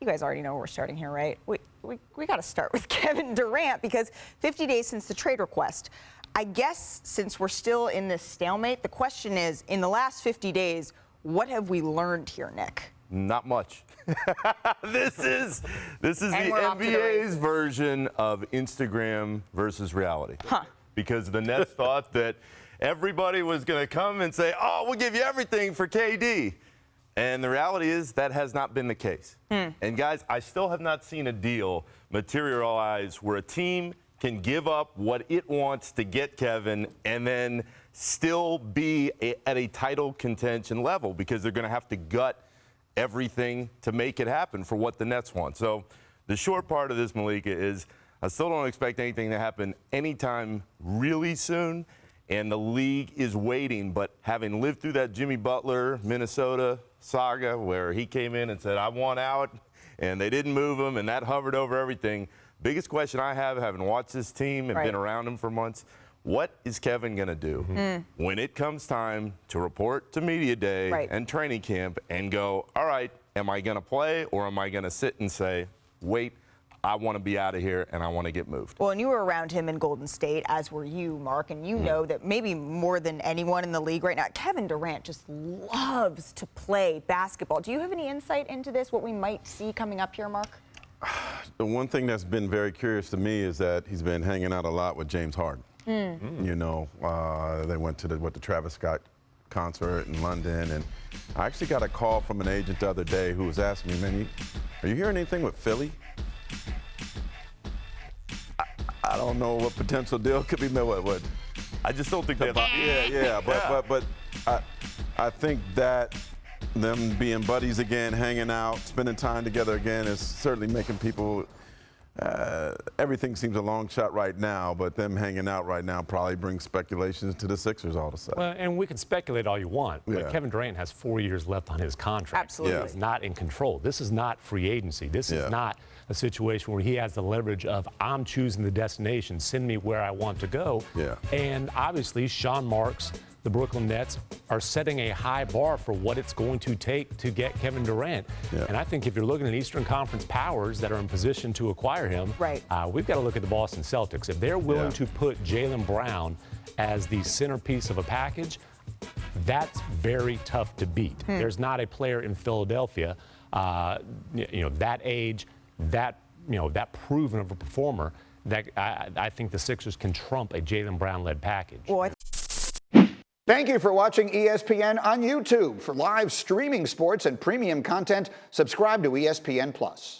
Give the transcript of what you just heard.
You guys already know where we're starting here, right? We got to start with Kevin Durant because 50 days since the trade request. I guess since we're still in this stalemate, the question is, in the last 50 days, what have we learned here, Nick? Not much. This is the NBA's version of Instagram versus reality. Because the Nets thought that everybody was going to come and say, oh, we'll give you everything for KD. And the reality is that has not been the case. And guys, I still have not seen a deal materialize where a team can give up what it wants to get Kevin and then still be at a title contention level, because they're going to have to gut everything to make it happen for what the Nets want. So the short part of this, Malika, is I still don't expect anything to happen anytime really soon. And the league is waiting, but having lived through that Jimmy Butler, Minnesota saga where he came in and said, I want out, and they didn't move him, and that hovered over everything. Biggest question I have, having watched this team and been around him for months, what is Kevin going to do when it comes time to report to media day and training camp and go, all right, am I going to play, or am I going to sit and say, wait, I want to be out of here and I want to get moved? Well, and you were around him in Golden State, as were you, Mark, and you know that maybe more than anyone in the league right now, Kevin Durant just loves to play basketball. Do you have any insight into this, what we might see coming up here, Mark? The one thing that's been very curious to me is that he's been hanging out a lot with James Harden. You know, they went to the Travis Scott concert in London, and I actually got a call from an agent the other day who was asking me, man, are you hearing anything with Philly? I don't know what potential deal could be made. What? I just don't think that. But I think that them being buddies again, hanging out, spending time together again is certainly making people. Everything seems a long shot right now, but them hanging out right now probably brings speculations to the Sixers all of a sudden. Well, and we can speculate all you want, but Kevin Durant has 4 years left on his contract. Absolutely. He's not in control. This is not free agency. This is not a situation where he has the leverage of, I'm choosing the destination, send me where I want to go. And obviously, Sean Marks, the Brooklyn Nets, are setting a high bar for what it's going to take to get Kevin Durant. And I think if you're looking at Eastern Conference powers that are in position to acquire him, we've got to look at the Boston Celtics. If they're willing to put Jaylen Brown as the centerpiece of a package, that's very tough to beat. There's not a player in Philadelphia, that age, that proven of a performer, that I think the Sixers can trump a Jaylen Brown-led package. Thank you for watching ESPN on YouTube. For live streaming sports and premium content, subscribe to ESPN+.